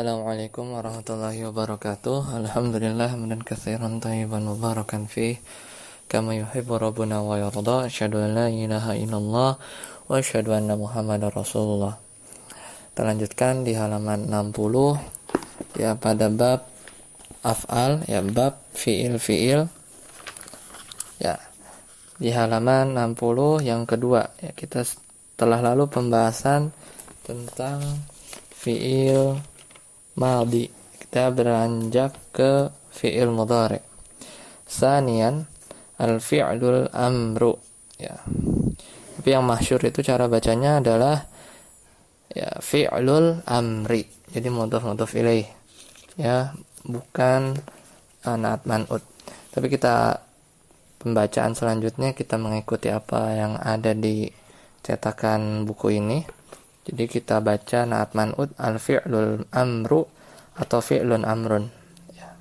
Assalamualaikum warahmatullahi wabarakatuh. Alhamdulillah hamdan katsiran thayyiban mubarakan fih kama yuhibbu rabbuna wa yarda. Asyhadu an la ilaha illallah wa asyhadu anna Muhammadar Rasulullah. Kita lanjutkan di halaman 60 ya, pada bab af'al ya, bab fiil ya. Di halaman 60 yang kedua ya, kita telah lalu pembahasan tentang fiil madhi. Kita beranjak ke fi'il mudhari. Sanian al-fi'lul amru ya. Tapi yang masyhur itu cara bacanya adalah ya fi'lul amri. Jadi mudhaf ilaih. Ya, bukan naat man'ut. Tapi kita pembacaan selanjutnya kita mengikuti apa yang ada di cetakan buku ini. Jadi kita baca naat man'ut al-fi'lul amru atau fi'lun amrun ya.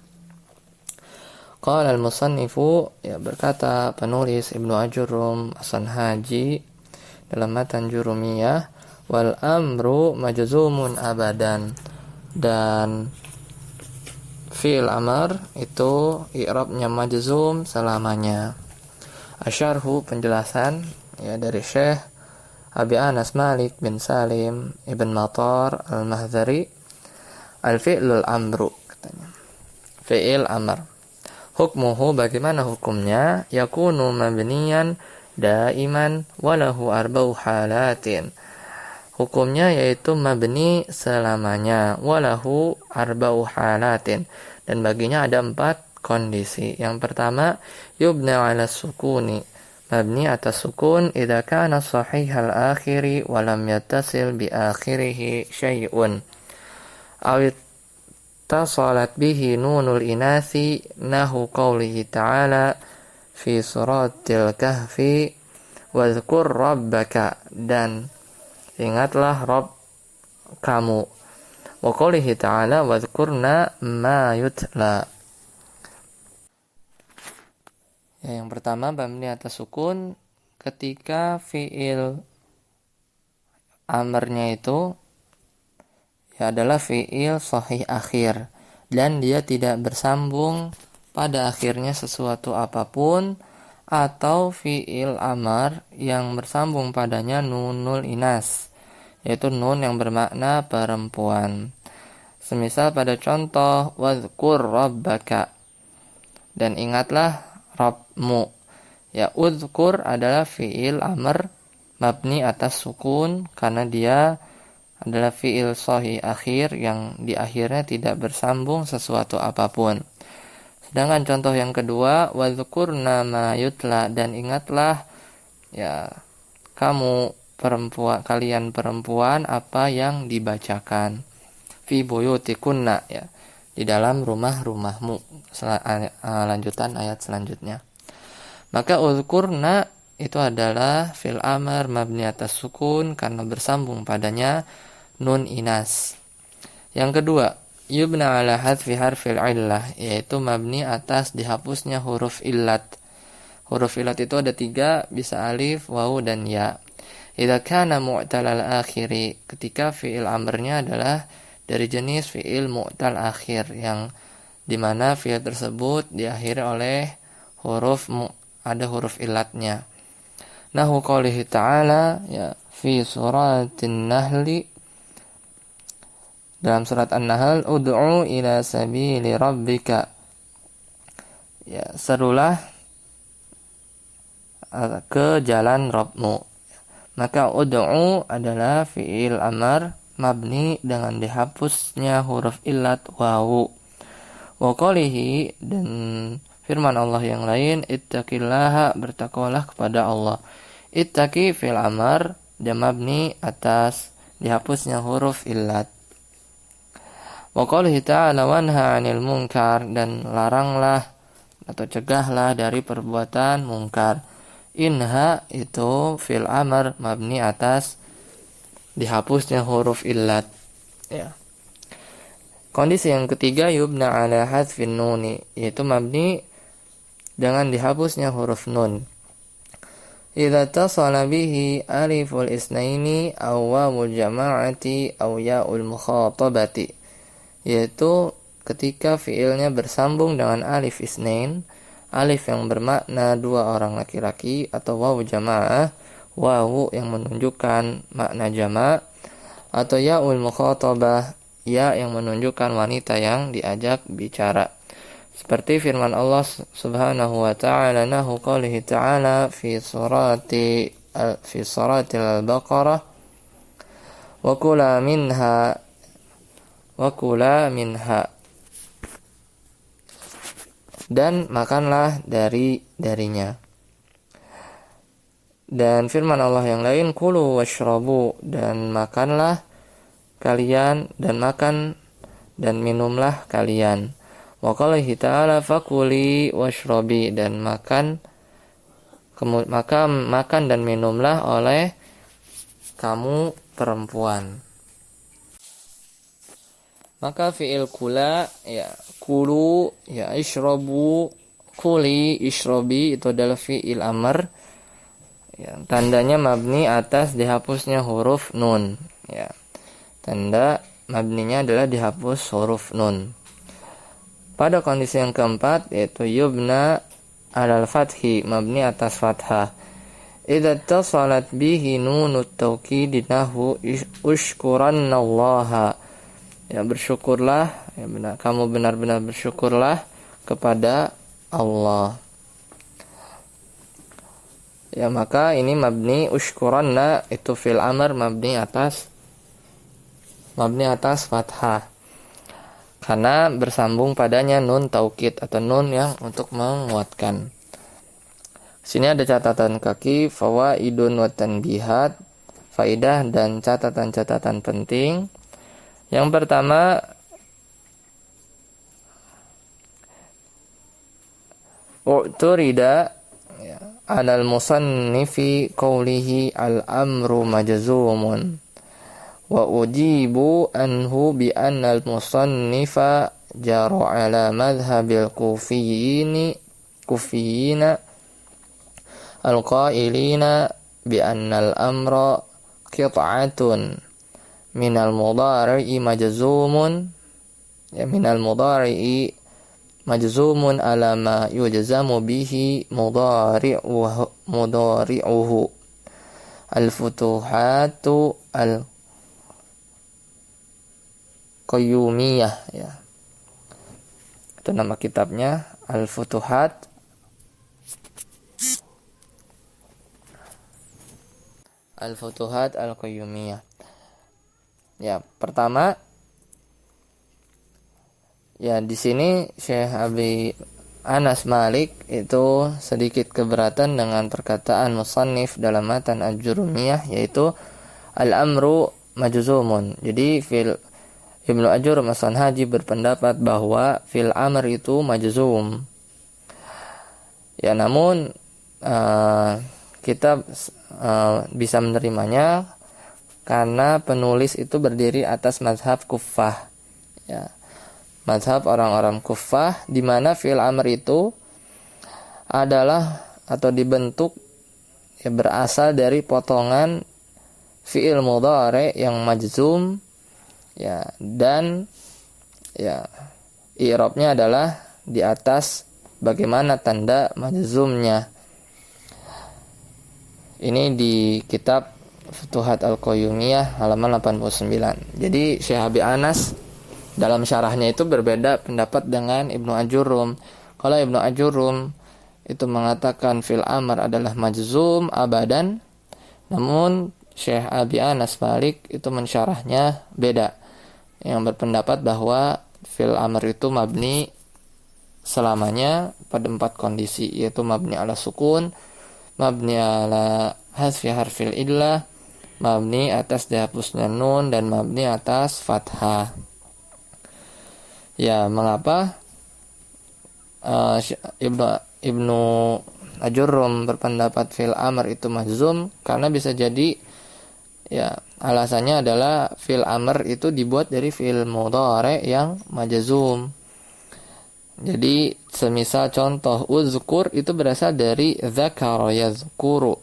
Qala al-musannifu ya, berkata penulis Ibnu Ajurum As-Sanhaji dalam matan Jurumiyah, wal amru majzumun abadan, dan fi'il amr itu i'rabnya majzum selamanya. Asyarhu, penjelasan ya dari Syekh Abi Anas Malik bin Salim Ibn Matar Al-Mahdhari, al-fi'lul amru katanya, fi'il amr. Hukmuhu, bagaimana hukumnya? Yakunu mabniyan daiman walahu arba'u halatin. Hukumnya yaitu mabni selamanya, walahu arba'u halatin, dan baginya ada 4 kondisi. Yang pertama, yubna ala sukuni, mabni atas sukun idza kana sahihal akhiri wa lam yattasil bi akhirih syai'un aw ittasalat bihi nunul inasi, nahu qaulihi ta'ala fi suratil kahfi wadhkur rabbaka, dan ingatlah Rabb kamu, wa qaulihi ta'ala wadhkurna ma yutla. Ya, yang pertama mabni atas sukun ketika fi'il amarnya itu ya adalah fi'il sahih akhir dan dia tidak bersambung pada akhirnya sesuatu apapun, atau fi'il amar yang bersambung padanya nunul inas, yaitu nun yang bermakna perempuan. Semisal pada contoh wadhkur rabbaka, dan ingatlah Rabbmu. Ya, udhkur adalah fi'il amr mabni atas sukun karena dia adalah fi'il sahih akhir yang di akhirnya tidak bersambung sesuatu apapun. Sedangkan contoh yang kedua, wadhkurna ma yutla, dan ingatlah ya kalian perempuan apa yang dibacakan, fi buyutikunna ya, di dalam rumah-rumahmu. Lanjutan ayat selanjutnya. Maka uzkurna itu adalah fil amr mabni atas sukun karena bersambung padanya nun inas. Yang kedua, yubna ala hadfi harfil illah, yaitu mabni atas dihapusnya huruf illat. Huruf illat itu ada 3, bisa alif, wawu, dan ya. Idza kana mu'talal akhiri, ketika fi'il amrnya adalah dari jenis fi'il mu'tal akhir, yang dimana fi'il tersebut diakhiri oleh ada huruf illatnya. Nahu qaulihi ta'ala ya fi suratin nahli, dalam surat An-Nahl, ud'u ila sabili rabbika ya, serulah ke jalan Rabbmu. Maka ud'u adalah fi'il amar mabni dengan dihapusnya huruf illat wawu. Wa qalihi, dan firman Allah yang lain, ittaqillaha, bertakwalah kepada Allah. Ittaqi fil amar, dan mabni atas dihapusnya huruf illat. Wa qalihi ta'ala wanha 'anil munkar, dan laranglah atau cegahlah dari perbuatan mungkar. Inha itu fil amar mabni atas dihapusnya huruf illat ya. Kondisi yang ketiga, yubna ala hadfin nuni, yaitu mabni dengan dihapusnya huruf nun. Idza tasala bihi aliful isnaini aw wawul jama'ati aw ya'ul mukhatabati, yaitu ketika fiilnya bersambung dengan alif isnain, alif yang bermakna dua orang laki-laki, atau wawu jamaah, wawu yang menunjukkan makna jamak, atau yaul mukhatabah, ya yang menunjukkan wanita yang diajak bicara. Seperti firman Allah Subhanahu wa taala nahu qoulihi ta'ala fi surati al-Baqarah wa kula minha dan makanlah darinya. Dan firman Allah yang lain kulu washrabu, dan makanlah kalian, dan makan dan minumlah kalian. Wa qalihi ta'ala fakuli washrabi, dan makan dan minumlah oleh kamu perempuan. Maka fi'il kula, ya kulu, ya ishrabu, kuli, ishrabi, itu adalah fi'il amr. Ya, tandanya mabni atas dihapusnya huruf nun. Ya, tanda mabninya adalah dihapus huruf nun. Pada kondisi yang keempat, yaitu yubna alal fathi, mabni atas fathah. Idza tasalat bihi nunut tawkid nahu ushkurannallaha. Ya, bersyukurlah, ya benar, kamu benar-benar bersyukurlah kepada Allah. Ya, maka ini mabni ushkuranna, itu fil amr mabni atas fathah, karena bersambung padanya nun taukid atau nun yang untuk menguatkan. Sini ada catatan kaki, fawaidun wa tanbihat, faidah dan catatan-catatan penting. Yang pertama, u'turida alal musannifi qawlihi al-amru majzumun wa ujibu anhu bi anna al-musannifa jaru ala madhhabil kufiyina al-qailina bi anna al-amra qit'atun minal mudhari'i majzumun, ya minal mudhari'i majzumun ala ma yujzamu bihi mudhari'uhu al-futuhatu al-qayyumiyah, ya itu nama kitabnya, al-futuhat al-qayyumiyah. Ya, pertama, ya di sini Syekh Abi Anas Malik itu sedikit keberatan dengan perkataan musannif dalam matan Al-Jurumiyah, yaitu al-amru majzumun. Jadi Ibnu Ajur Masan Haji berpendapat bahwa fil amr itu majzum. Ya, namun kita bisa menerimanya karena penulis itu berdiri atas mazhab Kuffah, ya, mazhab orang-orang Kuffah, di mana fi'il amr itu adalah atau dibentuk, ya, berasal dari potongan fi'il mudhari yang majzum, ya, dan ya i'rabnya adalah di atas bagaimana tanda majzumnya. Ini di kitab Futuhat Al-Qayyumiyah halaman 89. Jadi Syekh Abi Anas dalam syarahnya itu berbeda pendapat dengan Ibnu Ajurum. Kalau Ibnu Ajurum itu mengatakan fil amr adalah majzum abadan, namun Syekh Abi Anas Malik itu mensyarahnya beda, yang berpendapat bahwa fil amr itu mabni selamanya pada 4 kondisi, yaitu mabni ala sukun, mabni ala hasfi harfil illah, mabni atas dihapusnya nun, dan mabni atas fathah. Ya, mengapa Ibnu Ajurrum berpendapat fil amr itu majzum? Karena bisa jadi, ya, alasannya adalah fil amr itu dibuat dari fi'il mudhari yang majzum. Jadi semisal contoh uzkur itu berasal dari dzakara yazkuru.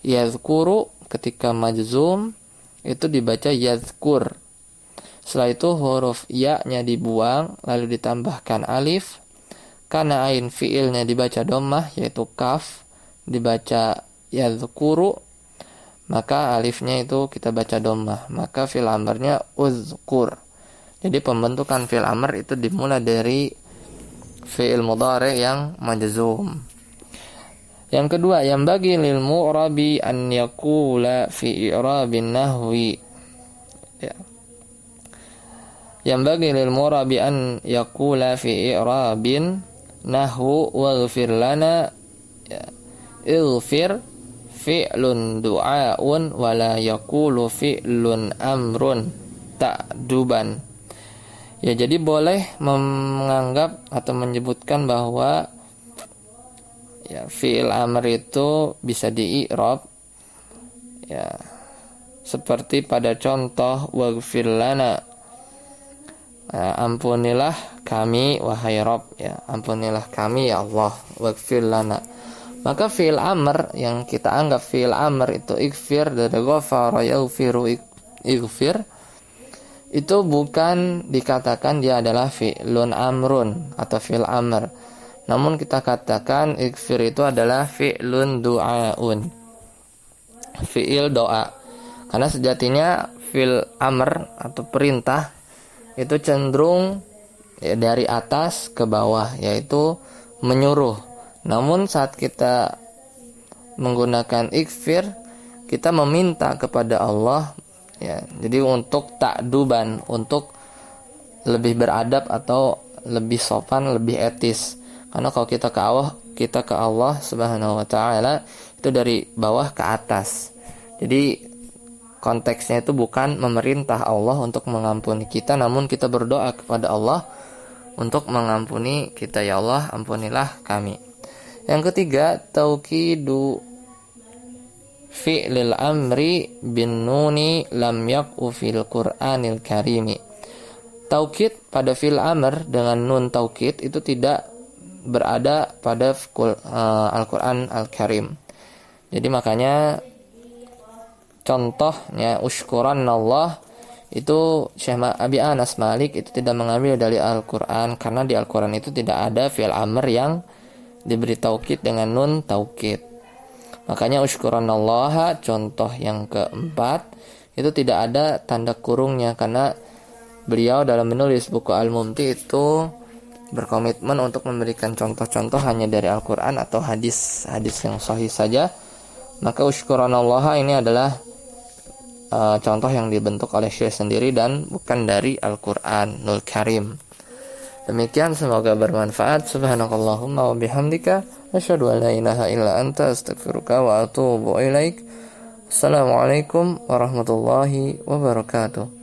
Yazkuru ketika majzum itu dibaca yazkur. Setelah itu huruf ya-nya dibuang, lalu ditambahkan alif. Karena ain fiilnya dibaca dhammah, yaitu kaf, dibaca yadhkuru, maka alifnya itu kita baca dhammah. Maka fi'il amarnya uzkur. Jadi pembentukan fi'il amr itu dimulai dari fi'il mudhari yang majzum. Yang kedua, yang bagi lil mu'rabi an yaqula fi i'rabin nahwi. Ya. Yang bagi lil mu'rabi an yaqula fi i'rabin nahwu waghfir lana, ya. Ighfir fi'lun du'aun wala yaqulu fi'lun amrun ta'duban. Ya, jadi boleh menganggap atau menyebutkan bahwa ya fi'il amr itu bisa di-i'rab, ya, seperti pada contoh waghfir lana, ampunilah kami wahai Rabb, ya, ampunilah kami ya Allah, waghfir lana. Maka fi'il amr yang kita anggap fi'il amr itu ighfir dari ghafara yaghfiru ighfir, itu bukan dikatakan dia adalah fi'lun amrun atau fi'il amr. Namun kita katakan ighfir itu adalah fi'lun du'aun, fi'il doa. Karena sejatinya fi'il amr atau perintah itu cenderung ya, dari atas ke bawah, yaitu menyuruh. Namun saat kita menggunakan ighfir, kita meminta kepada Allah, ya. Jadi untuk ta'duban, untuk lebih beradab atau lebih sopan, lebih etis. Karena kalau kita ke Allah Subhanahu wa taala itu dari bawah ke atas. Jadi konteksnya itu bukan memerintah Allah untuk mengampuni kita, namun kita berdoa kepada Allah untuk mengampuni kita. Ya Allah, ampunilah kami. Yang ketiga, tauqidu fi'lil amri bin nuni lam yaqu fil Qur'anil Karimi. Taukid pada fi'il amr dengan nun taukid itu tidak berada pada Al-Qur'an Al-Karim. Jadi makanya contohnya usykuran Allah itu Syekh Abi Anas Malik itu tidak mengambil dari Al-Qur'an, karena di Al-Qur'an itu tidak ada fi'il amr yang diberi taukid dengan nun taukid. Makanya usykurunallaha contoh yang keempat itu tidak ada tanda kurungnya, karena beliau dalam menulis buku Al-Mumti itu berkomitmen untuk memberikan contoh-contoh hanya dari Al-Quran atau hadis-hadis yang sahih saja. Maka usykurunallaha ini adalah contoh yang dibentuk oleh Syekh sendiri dan bukan dari Al-Quranul Karim. Demikian, semoga bermanfaat. Subhanakallahumma wa bihamdika asyhadu an la ilaha illa anta astaghfiruka wa atubu ilaik. Assalamualaikum warahmatullahi wabarakatuh.